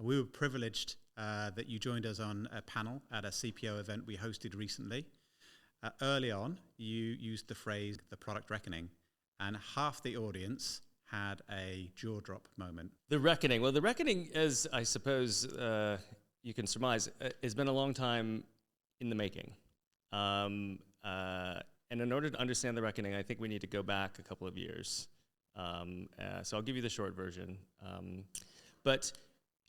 We were privileged that you joined us on a panel at a CPO event we hosted recently. Early on, you used the phrase, the product reckoning, and half the audience had a jaw drop moment. The reckoning. Well, the reckoning, as I suppose you can surmise, has been a long time in the making. And in order to understand the reckoning, I think we need to go back a couple of years. So I'll give you the short version. But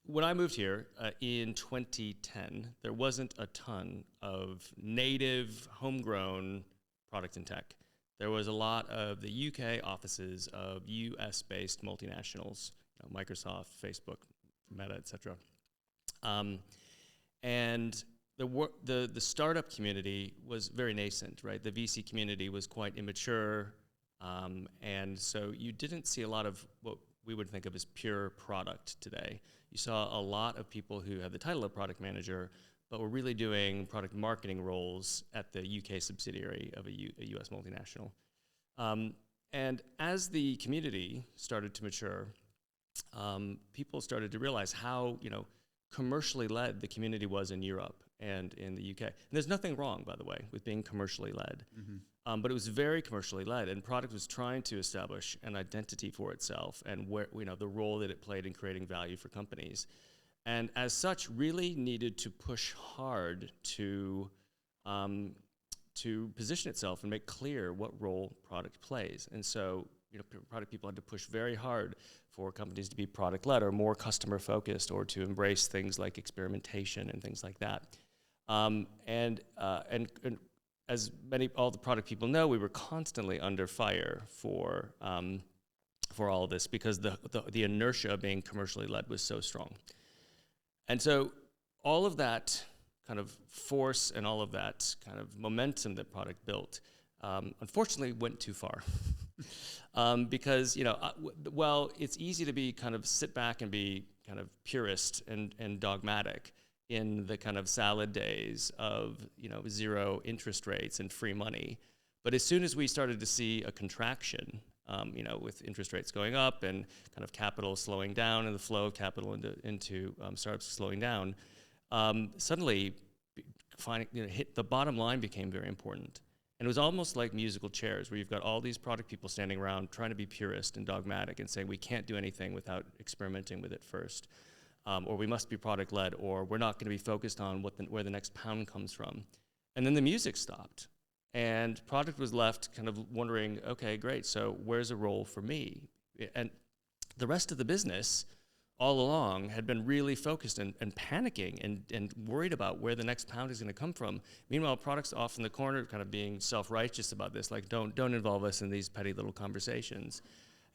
when I moved here in 2010, there wasn't a ton of native, homegrown product and tech. There was a lot of the UK offices of US-based multinationals, Microsoft, Facebook, Meta, et cetera. And the startup community was very nascent, right? The VC community was quite immature, and so you didn't see a lot of what we would think of as pure product today. You saw a lot of people who had the title of product manager, but were really doing product marketing roles at the UK subsidiary of a US multinational. And as the community started to mature, people started to realize how commercially led the community was in Europe and in the UK. And there's nothing wrong, by the way, with being commercially led. Mm-hmm. But it was very commercially led, and product was trying to establish an identity for itself and where the role that it played in creating value for companies. And as such, really needed to push hard to position itself and make clear what role product plays. And so, product people had to push very hard for companies to be product-led or more customer-focused, or to embrace things like experimentation and things like that. And as all the product people know, we were constantly under fire for all of this because the inertia of being commercially led was so strong. And so all of that kind of force and all of that kind of momentum that product built, unfortunately went too far. Because, while it's easy to be kind of sit back and be kind of purist and dogmatic in the kind of salad days of, zero interest rates and free money. But as soon as we started to see a contraction, with interest rates going up and kind of capital slowing down and the flow of capital into startups slowing down, suddenly the bottom line became very important. And it was almost like musical chairs, where you've got all these product people standing around trying to be purist and dogmatic and saying we can't do anything without experimenting with it first. Or we must be product-led, or we're not going to be focused on where the next pound comes from. And then the music stopped, and product was left kind of wondering, okay, great, so where's a role for me? And the rest of the business, all along, had been really focused and panicking and worried about where the next pound is going to come from. Meanwhile, product's off in the corner kind of being self-righteous about this, like, don't involve us in these petty little conversations.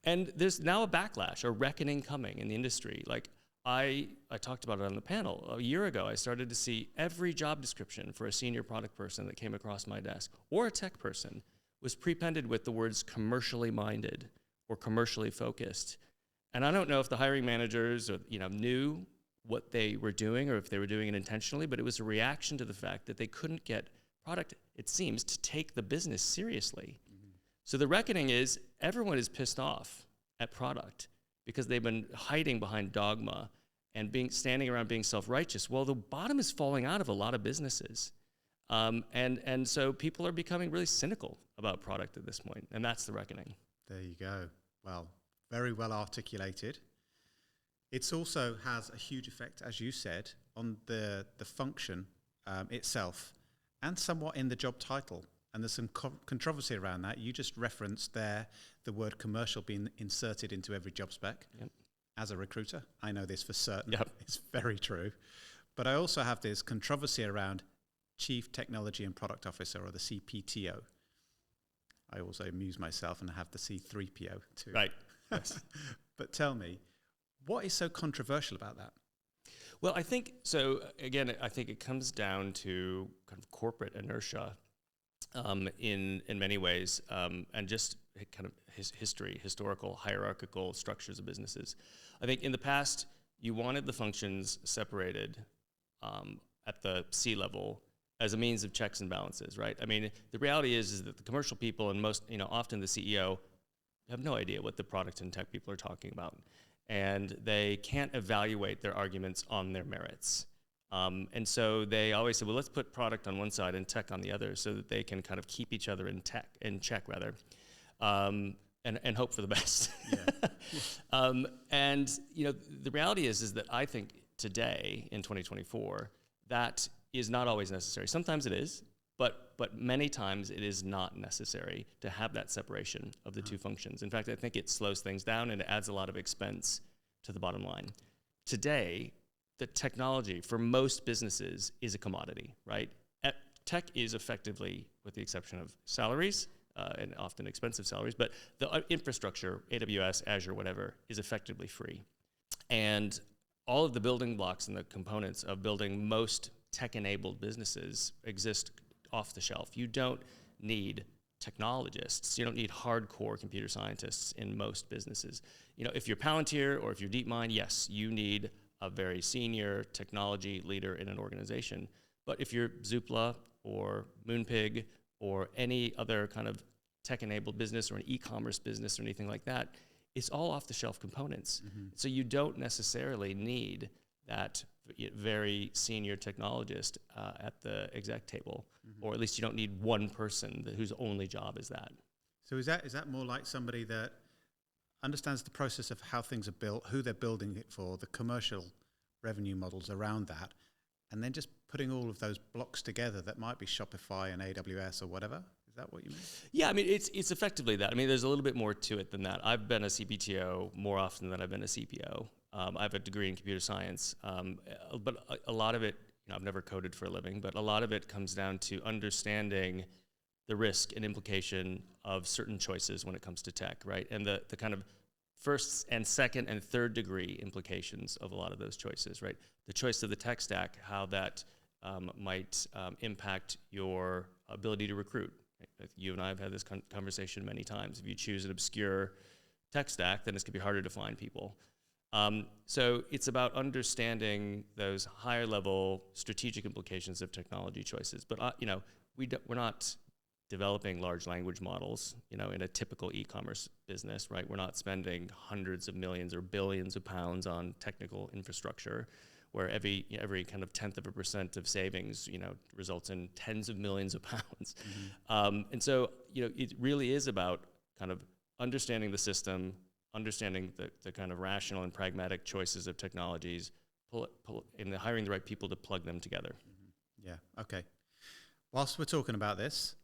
And there's now a backlash, a reckoning coming in the industry. Like, I talked about it on the panel. A year ago, I started to see every job description for a senior product person that came across my desk, or a tech person, was prepended with the words commercially minded or commercially focused. And I don't know if the hiring managers knew what they were doing or if they were doing it intentionally, but it was a reaction to the fact that they couldn't get product, it seems, to take the business seriously. Mm-hmm. So the reckoning is everyone is pissed off at product because they've been hiding behind dogma and standing around being self-righteous. Well, the bottom is falling out of a lot of businesses. And so people are becoming really cynical about product at this point, and that's the reckoning. There you go. Well, very well articulated. It also has a huge effect, as you said, on the function itself, and somewhat in the job title. And there's some controversy around that. You just referenced there the word commercial being inserted into every job spec. Yep. As a recruiter, I know this for certain. Yep. It's very true. But I also have this controversy around Chief Technology and Product Officer, or the CPTO. I also amuse myself and have the C3PO too. Right. Yes. But tell me, what is so controversial about that? Well, I think, so again, I think it comes down to kind of corporate inertia in many ways, and just kind of historical, hierarchical structures of businesses. I think in the past, you wanted the functions separated at the C level as a means of checks and balances, right? I mean, the reality is that the commercial people and often the CEO have no idea what the product and tech people are talking about. and they can't evaluate their arguments on their merits. And so they always say, well, let's put product on one side and tech on the other so that they can kind of keep each other in check, and hope for the best. Yeah. And the reality is that I think today in 2024, that is not always necessary. Sometimes it is, but many times it is not necessary to have that separation of the two functions. In fact, I think it slows things down and it adds a lot of expense to the bottom line. Today, the technology for most businesses is a commodity, right? Tech is effectively, with the exception of salaries, and often expensive salaries, but the infrastructure, AWS, Azure, whatever, is effectively free. And all of the building blocks and the components of building most tech-enabled businesses exist off the shelf. You don't need technologists. You don't need hardcore computer scientists in most businesses. If you're Palantir or if you're DeepMind, yes, you need a very senior technology leader in an organization. But if you're Zoopla or Moonpig or any other kind of tech-enabled business or an e-commerce business or anything like that, it's all off-the-shelf components. So you don't necessarily need that very senior technologist at the exec table, or at least you don't need one person whose only job is that. So is that more like somebody that understands the process of how things are built, who they're building it for, the commercial revenue models around that, and then just putting all of those blocks together that might be Shopify and AWS or whatever? Is that what you mean? Yeah, I mean, it's effectively that. I mean, there's a little bit more to it than that. I've been a CPTO more often than I've been a CPO. I have a degree in computer science, but a lot of it, I've never coded for a living, but a lot of it comes down to understanding the risk and implication of certain choices when it comes to tech, right? And the kind of first and second and third degree implications of a lot of those choices, right? The choice of the tech stack, how that might impact your ability to recruit. Right? You and I have had this conversation many times. If you choose an obscure tech stack, then it's going to be harder to find people. So it's about understanding those higher level strategic implications of technology choices. But we're not developing large language models, in a typical e-commerce business, right? We're not spending hundreds of millions or billions of pounds on technical infrastructure, where every kind of 0.1% of savings, results in tens of millions of pounds. And so, it really is about kind of understanding the system, understanding the kind of rational and pragmatic choices of technologies, and hiring the right people to plug them together. Yeah, okay. Whilst we're talking about this,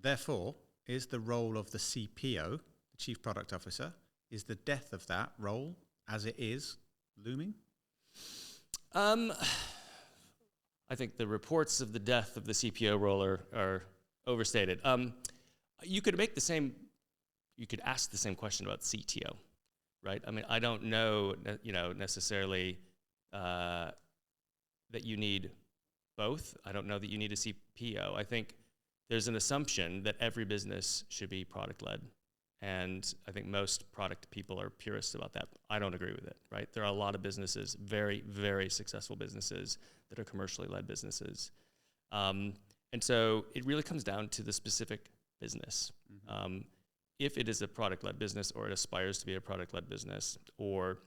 therefore, is the role of the CPO, the Chief Product Officer, is the death of that role as it is looming? I think the reports of the death of the CPO role are overstated. You could ask the same question about CTO, right? I mean, I don't know, necessarily that you need both. I don't know that you need a CPO. I think there's an assumption that every business should be product-led. And I think most product people are purists about that. I don't agree with it, right? There are a lot of businesses, very, very successful businesses, that are commercially led businesses. And so it really comes down to the specific business. If it is a product-led business, or it aspires to be a product-led business, or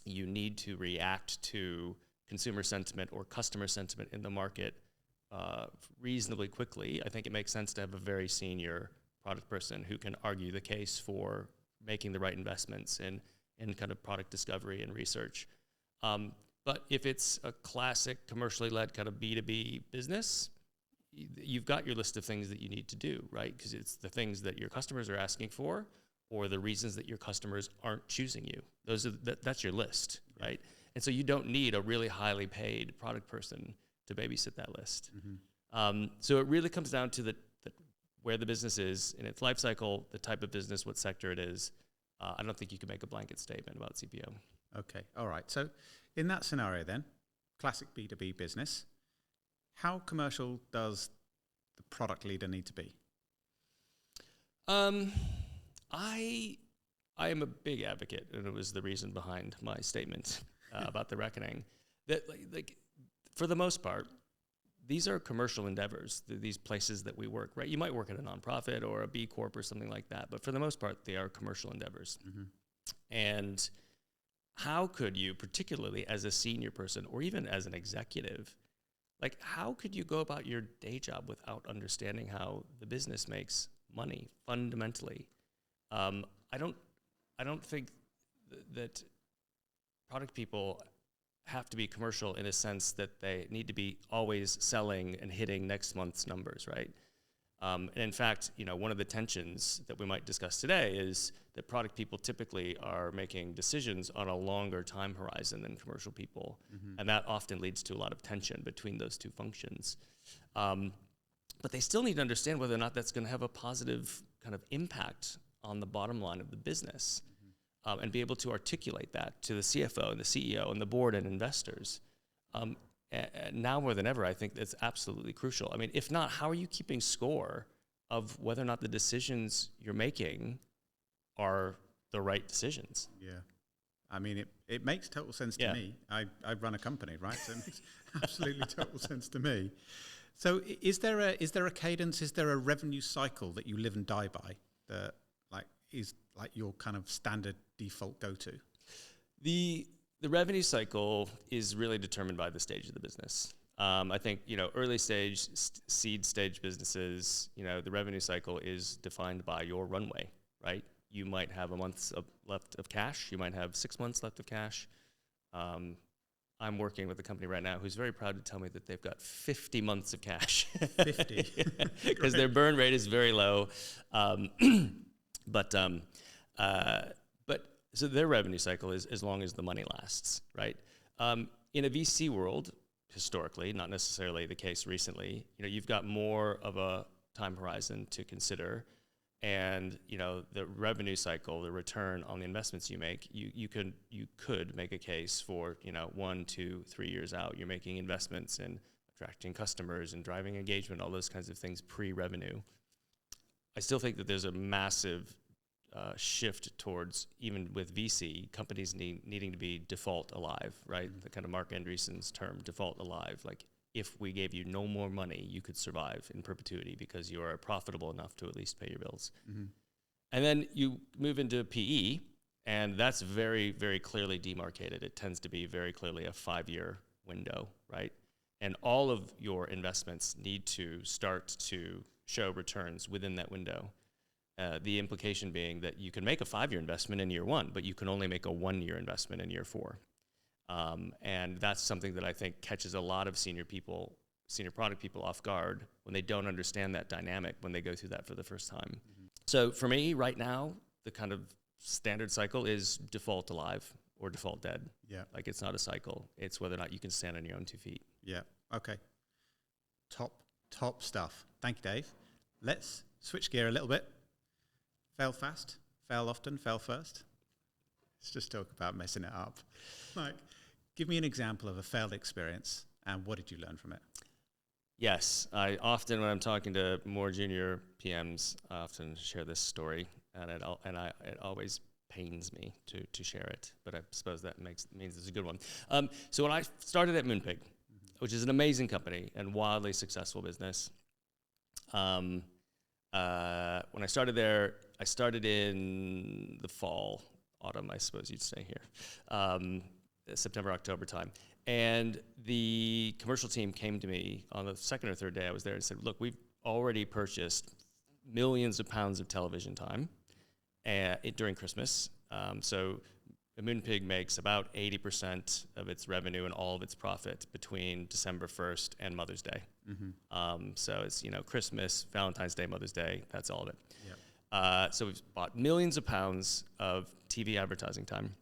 you need to react to consumer sentiment or customer sentiment in the market reasonably quickly, I think it makes sense to have a very senior product person who can argue the case for making the right investments in kind of product discovery and research. But if it's a classic commercially led kind of B2B business, you've got your list of things that you need to do, right? Because it's the things that your customers are asking for, or the reasons that your customers aren't choosing you. That's your list, right? And so you don't need a really highly paid product person to babysit that list. So it really comes down to where the business is in its life cycle, the type of business, what sector it is. I don't think you can make a blanket statement about CPO. Okay, all right. So in that scenario then, classic B2B business, how commercial does the product leader need to be? I am a big advocate, and it was the reason behind my statement about the reckoning, that like for the most part, these are commercial endeavors, these places that we work, right? You might work at a nonprofit or a B Corp or something like that, but for the most part, they are commercial endeavors. And how could you, particularly as a senior person or even as an executive, like how could you go about your day job without understanding how the business makes money fundamentally? I don't think that product people have to be commercial in a sense that they need to be always selling and hitting next month's numbers, right? And in fact, one of the tensions that we might discuss today is that product people typically are making decisions on a longer time horizon than commercial people, and that often leads to a lot of tension between those two functions. But they still need to understand whether or not that's going to have a positive kind of impact on the bottom line of the business, and be able to articulate that to the CFO and the CEO and the board and investors. Now more than ever, I think that's absolutely crucial. I mean, if not, how are you keeping score of whether or not the decisions you're making are the right decisions? Yeah. I mean, it makes total sense to me. I run a company, right? So it makes absolutely total sense to me. So is there a cadence, is there a revenue cycle that you live and die by that is like your kind of standard default go-to? The revenue cycle is really determined by the stage of the business. I think, early stage, seed stage businesses, the revenue cycle is defined by your runway, right? You might have a month left of cash. You might have 6 months left of cash. I'm working with a company right now who's very proud to tell me that they've got 50 months of cash. 50? Because their burn rate is very low. But so their revenue cycle is as long as the money lasts, right? In a VC world, historically, not necessarily the case recently, you've got more of a time horizon to consider, and the revenue cycle, the return on the investments you make, you could make a case for 1, 2, 3 years out. You're making investments in attracting customers and driving engagement, all those kinds of things pre-revenue. I still think that there's a massive shift towards, even with VC, companies needing to be default alive, right? The kind of Mark Andreessen's term, default alive. Like, if we gave you no more money, you could survive in perpetuity because you are profitable enough to at least pay your bills. And then you move into PE, and that's very, very clearly demarcated. It tends to be very clearly a 5-year window, right? And all of your investments need to start to show returns within that window. The implication being that you can make a 5-year investment in year 1, but you can only make a 1-year investment in year 4. And that's something that I think catches a lot of senior product people off guard when they don't understand that dynamic when they go through that for the first time. So for me, right now, the kind of standard cycle is default alive or default dead. Yeah. Like, it's not a cycle. It's whether or not you can stand on your own 2 feet. Yeah. Okay. Top stuff. Thank you, Dave. Let's switch gear a little bit. Fail fast, fail often, fail first. Let's just talk about messing it up. Like, give me an example of a failed experience, and what did you learn from it? Yes, I often, when I'm talking to more junior PMs, I often share this story, and it always pains me to share it, but I suppose that means it's a good one. So when I started at Moonpig, which is an amazing company and wildly successful business, when I started there, I started in the autumn, I suppose you'd say here, September, October time. And the commercial team came to me on the second or third day I was there and said, look, we've already purchased millions of pounds of television time during Christmas. So Moonpig makes about 80% of its revenue and all of its profit between December 1st and Mother's Day. So it's, Christmas, Valentine's Day, Mother's Day, that's all of it. Yep. So we've bought millions of pounds of TV advertising time,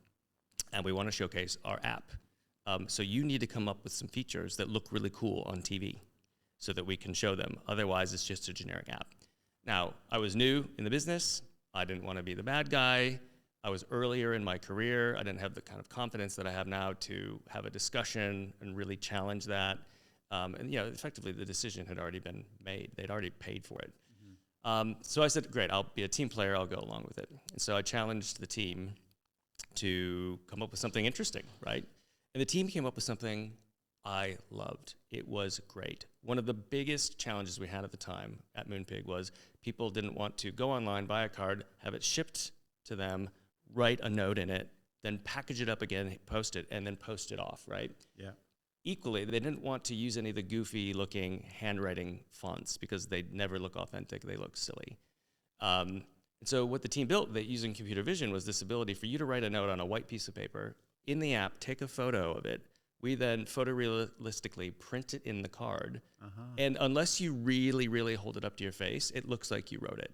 and we want to showcase our app. So you need to come up with some features that look really cool on TV so that we can show them. Otherwise, it's just a generic app. Now, I was new in the business. I didn't want to be the bad guy. I was earlier in my career. I didn't have the kind of confidence that I have now to have a discussion and really challenge that. And effectively, the decision had already been made. They'd already paid for it. So I said, great, I'll be a team player. I'll go along with it. And so I challenged the team to come up with something interesting, right? And the team came up with something I loved. It was great. One of the biggest challenges we had at the time at Moonpig was people didn't want to go online, buy a card, have it shipped to them, write a note in it, then package it up again, post it, and then post it off, right? Yeah. Equally, they didn't want to use any of the goofy-looking handwriting fonts because they never look authentic. They look silly. And so what the team built using computer vision was this ability for you to write a note on a white piece of paper, in the app, take a photo of it. We then photorealistically print it in the card. And unless you really, really hold it up to your face, it looks like you wrote it.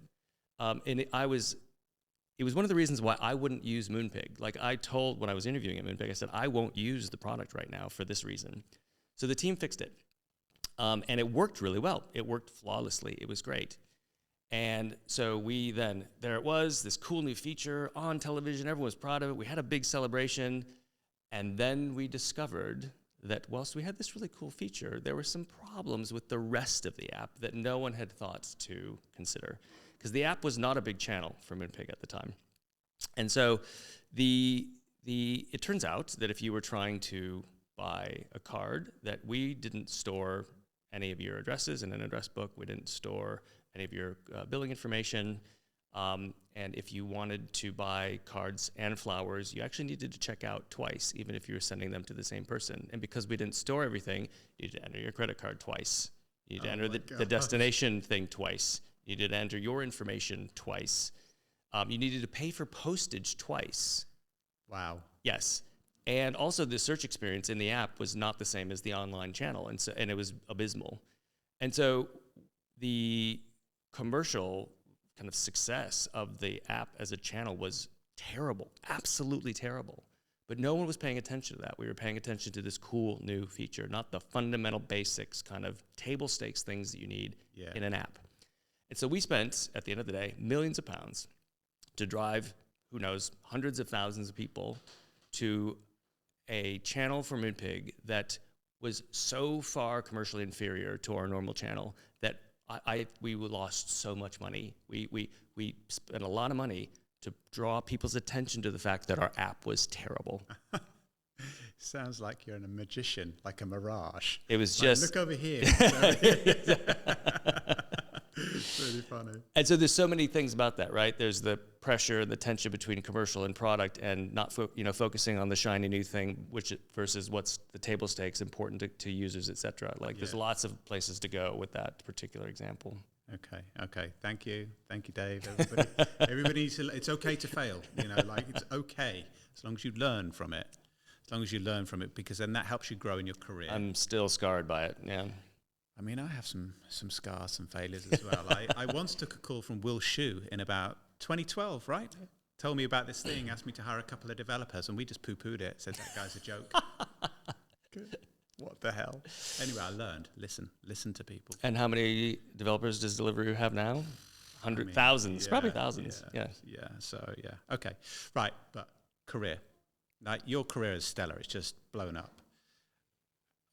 And it was one of the reasons why I wouldn't use Moonpig. Like I told when I was interviewing at Moonpig, I said, I won't use the product right now for this reason. So the team fixed it. And it worked really well. It worked flawlessly. It was great. And so we then, there it was, this cool new feature on television. Everyone was proud of it. We had a big celebration. And then we discovered that whilst we had this really cool feature, there were some problems with the rest of the app that no one had thought to consider. Because the app was not a big channel for Moonpig at the time. And so it turns out that if you were trying to buy a card, that we didn't store any of your addresses in an address book. We didn't store any of your billing information. And if you wanted to buy cards and flowers, you actually needed to check out twice, even if you were sending them to the same person. And because we didn't store everything, you need to enter your credit card twice. You need to enter the destination thing twice. You needed to enter your information twice. You needed to pay for postage twice. Wow. Yes. And also the search experience in the app was not the same as the online channel, and it was abysmal. And so the commercial kind of success of the app as a channel was terrible, absolutely terrible. But no one was paying attention to that. We were paying attention to this cool new feature, not the fundamental basics, kind of table stakes things that you need in an app. And so we spent, at the end of the day, millions of pounds to drive, who knows, hundreds of thousands of people to a channel for Moonpig that was so far commercially inferior to our normal channel that we lost so much money. We spent a lot of money to draw people's attention to the fact that our app was terrible. Sounds like you're a magician, like a mirage. It was like, just... Look over here. It's really funny. And so there's so many things about that, right? There's the pressure, the tension between commercial and product, and not focusing on the shiny new thing, versus what's the table stakes important to users, et cetera. Like there's lots of places to go with that particular example. Okay. Thank you, Dave. Everybody needs to. It's okay to fail. Like it's okay as long as you learn from it. As long as you learn from it, because then that helps you grow in your career. I'm still scarred by it. Yeah. I mean, I have some scars, some failures as well. I once took a call from Will Shue in about 2012, right? Told me about this thing, asked me to hire a couple of developers, and we just poo-pooed it, said that guy's a joke. What the hell? Anyway, I learned. Listen to people. And how many developers does Deliveroo have now? Thousands, probably thousands. Yeah. Okay, right, but career. Like your career is stellar. It's just blown up.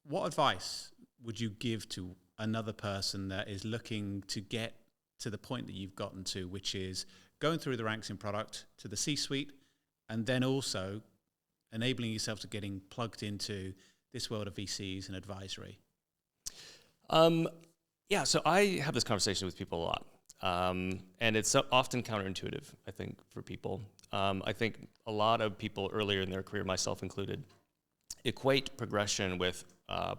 What advice would you give to another person that is looking to get to the point that you've gotten to, which is going through the ranks in product to the C-suite, and then also enabling yourself to getting plugged into this world of VCs and advisory? So I have this conversation with people a lot, and it's often counterintuitive, I think, for people. I think a lot of people earlier in their career, myself included, equate progression with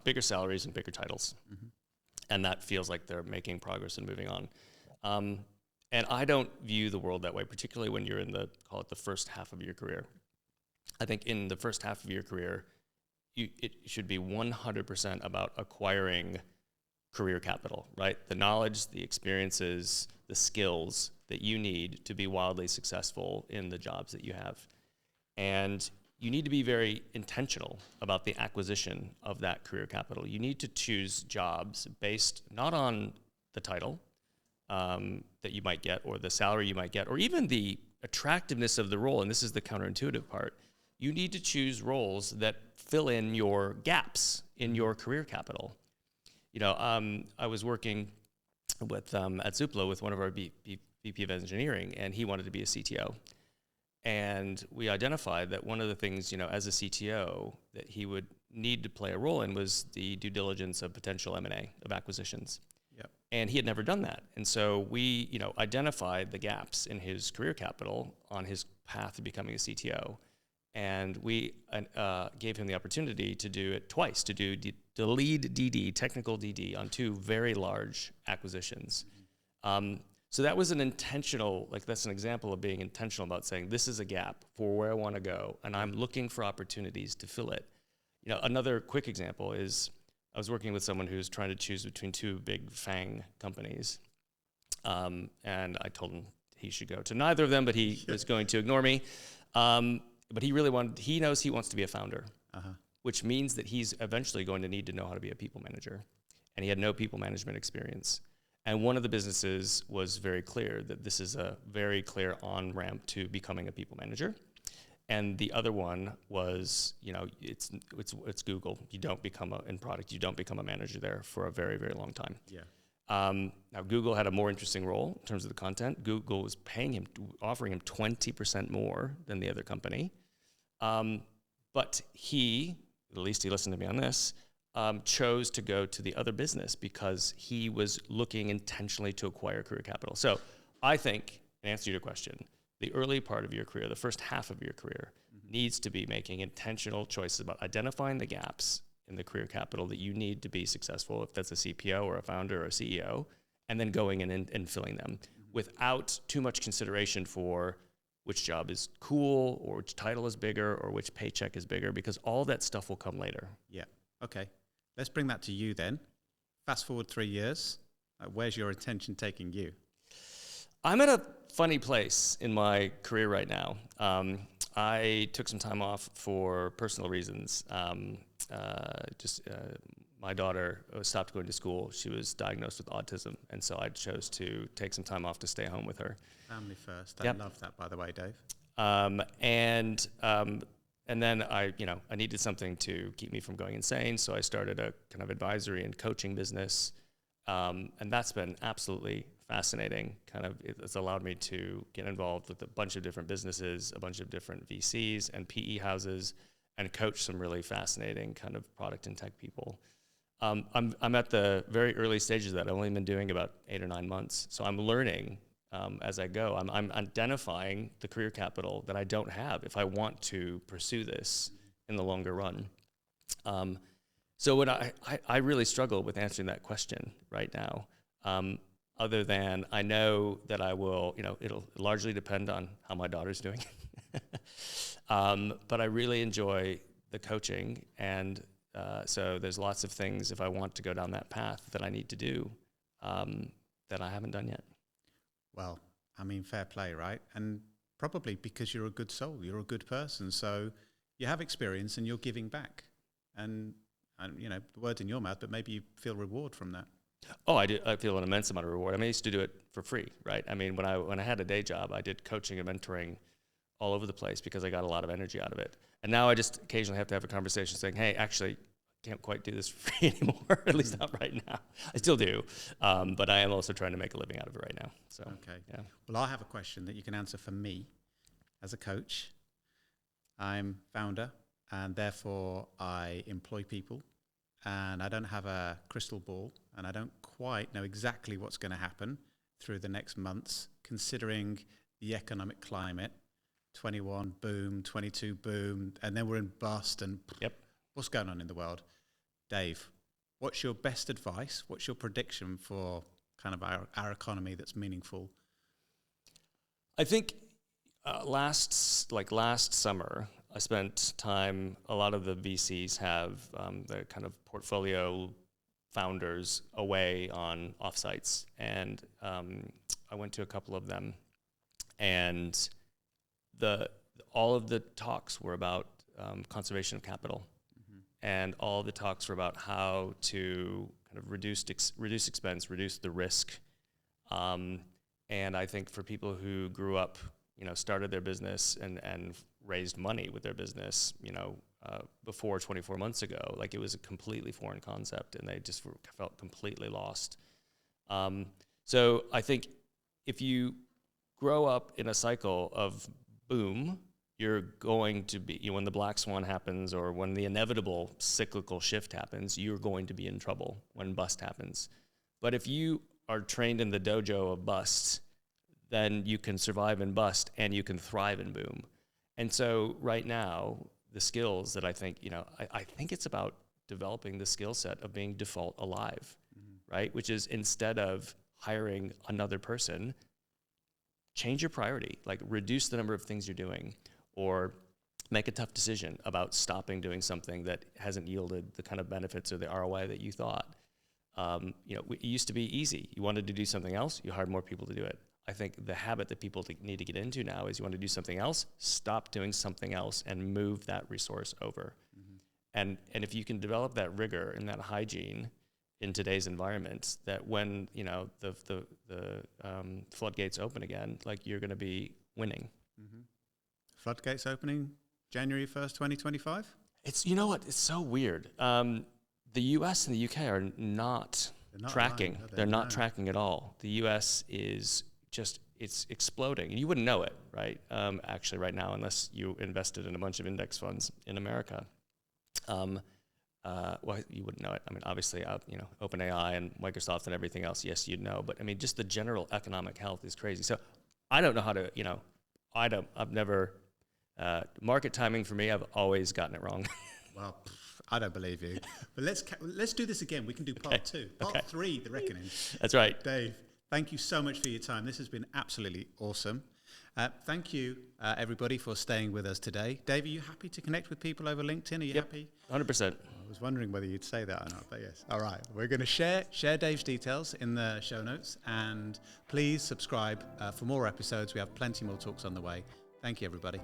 bigger salaries and bigger titles. Mm-hmm. And that feels like they're making progress and moving on. And I don't view the world that way, particularly when you're in call it the first half of your career. I think in the first half of your career, it should be 100% about acquiring career capital, right? The knowledge, the experiences, the skills that you need to be wildly successful in the jobs that you have. And you need to be very intentional about the acquisition of that career capital. You need to choose jobs based not on the title that you might get, or the salary you might get, or even the attractiveness of the role, and this is the counterintuitive part. You need to choose roles that fill in your gaps in your career capital. I was working with at Zoopla with one of our VP of engineering, and he wanted to be a CTO. And we identified that one of the things, as a CTO, that he would need to play a role in was the due diligence of potential M&A, of acquisitions. Yep. And he had never done that. And so we, identified the gaps in his career capital on his path to becoming a CTO. And we gave him the opportunity to do it twice, to do the lead DD, technical DD, on 2 very large acquisitions. So that was an intentional, like that's an example of being intentional about saying, this is a gap for where I want to go, and I'm looking for opportunities to fill it. You know, another quick example is I was working with someone who's trying to choose between 2 big FANG companies. And I told him he should go to neither of them, but he was going to ignore me. But he knows he wants to be a founder, which means that he's eventually going to need to know how to be a people manager. And he had no people management experience. And one of the businesses was very clear that this is a very clear on-ramp to becoming a people manager. And the other one was, you know, it's Google. You don't become you don't become a manager there for a very, very long time. Yeah. Now, Google had a more interesting role in terms of the content. Google was offering him 20% more than the other company. But at least he listened to me on this, chose to go to the other business because he was looking intentionally to acquire career capital. So I think, in answer to your question, the early part of your career, the first half of your career, needs to be making intentional choices about identifying the gaps in the career capital that you need to be successful, if that's a CPO or a founder or a CEO, and then going in and filling them without too much consideration for which job is cool or which title is bigger or which paycheck is bigger, because all that stuff will come later. Yeah. Okay. Let's bring that to you then. Fast forward 3 years. Where's your intention taking you? I'm at a funny place in my career right now. I took some time off for personal reasons. My daughter stopped going to school. She was diagnosed with autism, and so I chose to take some time off to stay home with her. Family first. Yep. I love that, by the way, Dave. And then I needed something to keep me from going insane, so I started a kind of advisory and coaching business, and that's been absolutely fascinating. It's allowed me to get involved with a bunch of different businesses, a bunch of different VCs and PE houses, and coach some really fascinating kind of product and tech people. I'm at the very early stages of that. I've only been doing about 8 or 9 months, so I'm learning as I go. I'm identifying the career capital that I don't have if I want to pursue this in the longer run. So what I really struggle with answering that question right now. Other than I know that I will, it'll largely depend on how my daughter's doing. But I really enjoy the coaching, and so there's lots of things, if I want to go down that path, that I need to do that I haven't done yet. Well, I mean, fair play, right? And probably because you're a good soul, you're a good person, so you have experience and you're giving back. And the word's in your mouth, but maybe you feel reward from that. Oh, I do. I feel an immense amount of reward. I used to do it for free, right? I mean, when I had a day job, I did coaching and mentoring all over the place because I got a lot of energy out of it. And now I just occasionally have to have a conversation saying, hey, actually, I can't quite do this for free anymore, at least not right now. I still do, but I am also trying to make a living out of it right now. So, okay. Yeah. Well, I have a question that you can answer for me as a coach. I'm founder, and therefore I employ people. And I don't have a crystal ball, and I don't quite know exactly what's going to happen through the next months, considering the economic climate. 21 boom, 22 boom, and then we're in bust, and what's going on in the world? Dave, what's your best advice? What's your prediction for kind of our economy that's meaningful? I think last summer, I spent time, a lot of the VCs have the kind of portfolio founders away on offsites, and I went to a couple of them, and all of the talks were about conservation of capital, and all of the talks were about how to kind of reduce expense, reduce the risk, and I think for people who grew up, started their business and raised money with their business, before 24 months ago, like it was a completely foreign concept, and they just felt completely lost. So I think if you grow up in a cycle of boom, you're going to be, when the black swan happens or when the inevitable cyclical shift happens, you're going to be in trouble when bust happens. But if you are trained in the dojo of bust, then you can survive in bust and you can thrive in boom. And so right now, the skills that I think, I think it's about developing the skill set of being default alive, right? Which is, instead of hiring another person, change your priority, like reduce the number of things you're doing, or make a tough decision about stopping doing something that hasn't yielded the kind of benefits or the ROI that you thought. It used to be easy. You wanted to do something else, you hired more people to do it. I think the habit that people need to get into now is, you want to do something else, stop doing something else and move that resource over. And if you can develop that rigor and that hygiene in today's environment, that when the floodgates open again, like, you're going to be winning. Floodgates opening January 1st, 2025? It's, you know what? It's so weird. The U.S. and the U.K. are not tracking. Aligned, They're not tracking at all. The U.S. is just, it's exploding. You wouldn't know it, right? Actually, right now, unless you invested in a bunch of index funds in America. Well, you wouldn't know it. I mean, obviously, OpenAI and Microsoft and everything else, yes, you'd know. But I mean, just the general economic health is crazy. So I don't know how to, I've never, market timing for me, I've always gotten it wrong. Well, I don't believe you. But let's do this again. We can do part 2. Part 3, the reckoning. That's right. Dave, thank you so much for your time. This has been absolutely awesome. Thank you, everybody, for staying with us today. Dave, are you happy to connect with people over LinkedIn? Are you happy? 100%. I was wondering whether you'd say that or not, but yes. All right. We're going to share Dave's details in the show notes, and please subscribe for more episodes. We have plenty more talks on the way. Thank you, everybody.